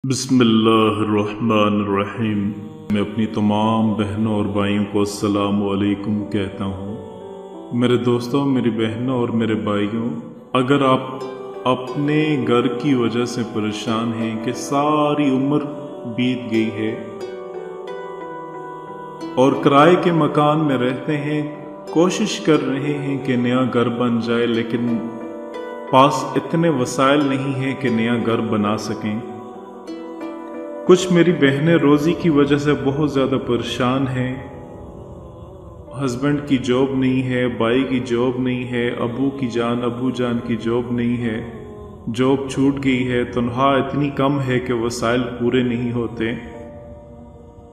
बिस्मिल्लाहिर्रहमानिर्रहीम। मैं अपनी तमाम बहनों और भाइयों को अस्सलाम वालेकुम कहता हूँ। मेरे दोस्तों, मेरी बहनों और मेरे भाइयों, अगर आप अपने घर की वजह से परेशान हैं कि सारी उम्र बीत गई है और किराए के मकान में रहते हैं, कोशिश कर रहे हैं कि नया घर बन जाए, लेकिन पास इतने वसाइल नहीं हैं कि नया घर बना सकें। कुछ मेरी बहनें रोज़ी की वजह से बहुत ज़्यादा परेशान हैं। हस्बैंड की जॉब नहीं है, भाई की जॉब नहीं है, अबू जान की जॉब नहीं है, जॉब छूट गई है, तनख्वाह इतनी कम है कि वसाइल पूरे नहीं होते।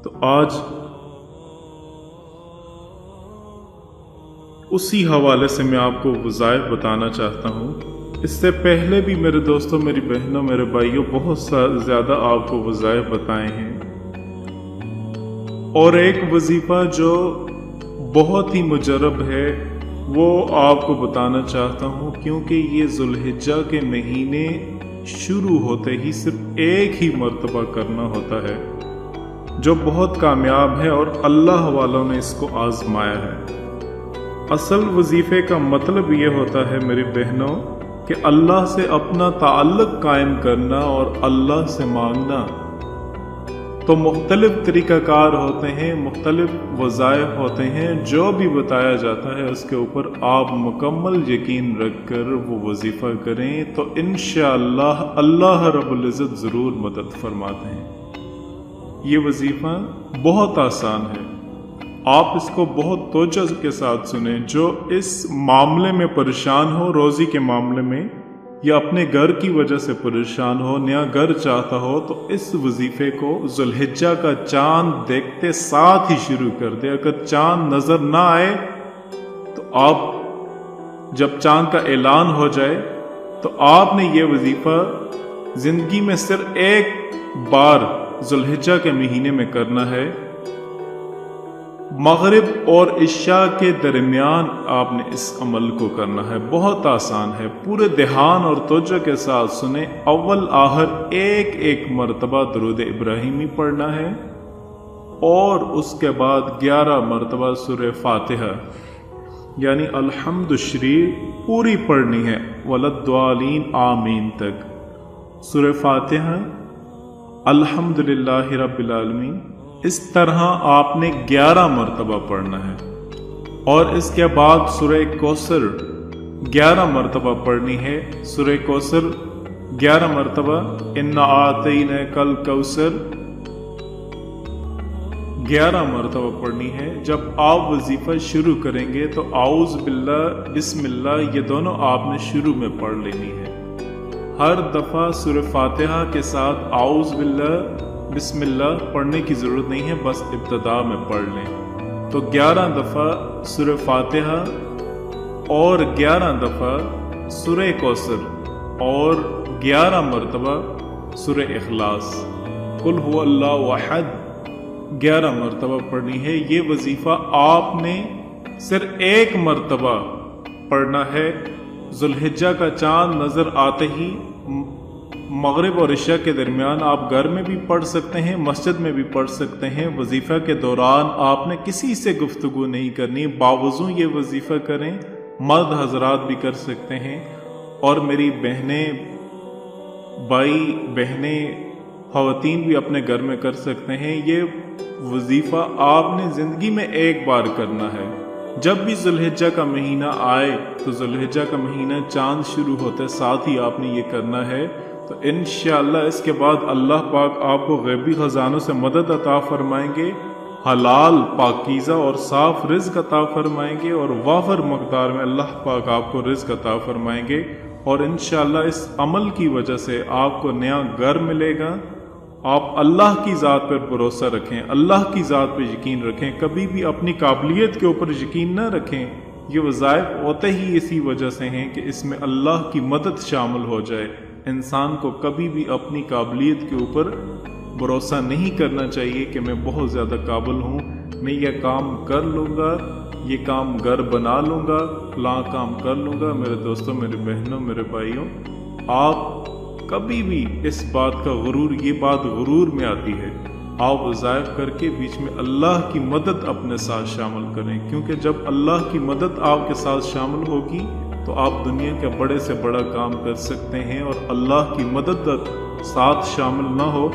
तो आज उसी हवाले से मैं आपको वज़ाइफ बताना चाहता हूँ। इससे पहले भी मेरे दोस्तों, मेरी बहनों, मेरे भाइयों, बहुत ज़्यादा आपको वज़ाइफ बताए हैं, और एक वजीफ़ा जो बहुत ही मुजरब है वो आपको बताना चाहता हूँ, क्योंकि ये ज़ुल्हिज्जा के महीने शुरू होते ही सिर्फ एक ही मर्तबा करना होता है, जो बहुत कामयाब है और अल्लाह वालों ने इसको आजमाया है। असल वजीफ़े का मतलब ये होता है मेरी बहनों कि अल्लाह से अपना ताल्लुक़ कायम करना और अल्लाह से मांगना। तो मुख्तलिफ तरीक़ाकार होते हैं, मुख्तलिफ वज़ाइफ होते हैं, जो भी बताया जाता है उसके ऊपर आप मुकम्मल यकीन रख कर वो वजीफ़ा करें तो इंशाअल्लाह अल्लाह रब्बुल इज़्ज़त ज़रूर मदद फरमाते हैं। ये वजीफ़ा बहुत आसान है, आप इसको बहुत तवज्जो के साथ सुने। जो इस मामले में परेशान हो, रोज़ी के मामले में, या अपने घर की वजह से परेशान हो, नया घर चाहता हो, तो इस वजीफ़े को ज़ुल्हिज्जा का चांद देखते साथ ही शुरू कर दे। अगर चांद नज़र ना आए तो आप, जब चांद का ऐलान हो जाए तो आपने ये वजीफ़ा ज़िंदगी में सिर्फ एक बार ज़ुल्हिज्जा के महीने में करना है। मगरिब और इशा के दरमियान आपने इस अमल को करना है। बहुत आसान है, पूरे ध्यान और तवज्जो के साथ सुने। अव्वल आखिर एक एक मरतबा दुरूद इब्राहिमी पढ़ना है और उसके बाद 11 मरतबा सूरह फातिहा यानी अल्हम्दु शरीफ पूरी पढ़नी है, वलद्दालीन आमीन तक। सूरह फातिहा, अल्हम्दुलिल्लाहि रब्बिल आलमीन, इस तरह आपने 11 मरतबा पढ़ना है। और इसके बाद सूरह कौसर 11 मरतबा पढ़नी है। सूरह कौसर 11 मरतबा, इन्ना आतैना कल कौसर 11 मरतबा पढ़नी है। जब आप वजीफा शुरू करेंगे तो आऊज़ बिल्लाह, बिस्मिल्लाह, ये दोनों आपने शुरू में पढ़ लेनी है। हर दफ़ा सूरह फातिहा के साथ आऊज़ बिल्लाह, बिस्मिल्लाह पढ़ने की ज़रूरत नहीं है, बस इब्तिदा में पढ़ लें। तो 11 दफ़ा सूरह फातिहा और 11 दफ़ा सूरह कौसर और 11 मरतबा सूरह इखलास, कुल हुवल्लाहु अहद 11 मरतबा पढ़नी है। ये वजीफ़ा आपने सिर्फ एक मरतबा पढ़ना है। ज़ुल्हिज्जा का चांद नज़र आते ही मगरिब और इशा के दरमियान आप घर में भी पढ़ सकते हैं, मस्जिद में भी पढ़ सकते हैं। वजीफ़ा के दौरान आपने किसी से गुफ्तगू नहीं करनी, बावजू ये वजीफ़ा करें। मर्द हजरात भी कर सकते हैं, और मेरी बहनें, भाई बहनें, ख़वातीन भी अपने घर में कर सकते हैं। ये वजीफ़ा आपने ज़िंदगी में एक बार करना है। जब भी ज़ुल्हिज्जा का महीना आए तो ज़ुल्हिज्जा का महीना चांद शुरू होते साथ ही आपने ये करना है। तो इंशाअल्लाह इसके बाद अल्लाह पाक आपको गैबी ख़ज़ानों से मदद अता फरमाएंगे, हलाल, पाकीज़ा और साफ़ रिज़्क़ अता फरमाएंगे, और वाफ़र मक़दार में अल्लाह पाक आपको रिज़्क़ अता फरमाएंगे। और इंशाअल्लाह इस अमल की वजह से आपको नया घर मिलेगा। आप अल्लाह की ज़ात पर भरोसा रखें, अल्लाह की ज़ात पर यकीन रखें, कभी भी अपनी काबिलियत के ऊपर यकीन न रखें। ये वज़ाइफ होते ही इसी वजह से हैं कि इसमें अल्लाह की मदद शामिल हो जाए। इंसान को कभी भी अपनी काबिलियत के ऊपर भरोसा नहीं करना चाहिए कि मैं बहुत ज़्यादा काबिल हूँ, मैं यह काम कर लूँगा, ये काम घर बना लूँगा, फलां काम कर लूँगा। मेरे दोस्तों, मेरे बहनों, मेरे भाइयों, आप कभी भी इस बात का गुरूर, ये बात गुरूर में आती है, आप वज़ाइफ करके बीच में अल्लाह की मदद अपने साथ शामिल करें, क्योंकि जब अल्लाह की मदद आपके साथ शामिल होगी तो आप दुनिया के बड़े से बड़ा काम कर सकते हैं। और अल्लाह की मदद साथ शामिल ना हो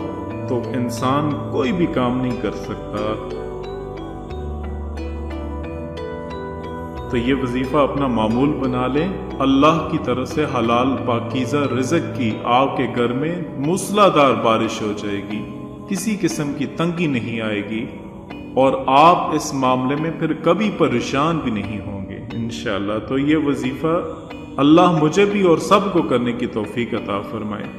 तो इंसान कोई भी काम नहीं कर सकता। तो ये वजीफा अपना मामूल बना लें। अल्लाह की तरफ से हलाल पाकीज़ा रिज़्क़ की आपके घर में मूसलाधार बारिश हो जाएगी, किसी किस्म की तंगी नहीं आएगी और आप इस मामले में फिर कभी परेशान भी नहीं होंगे इंशाअल्लाह। तो ये वजीफा अल्लाह मुझे भी और सबको करने की तौफीक अता फरमाए।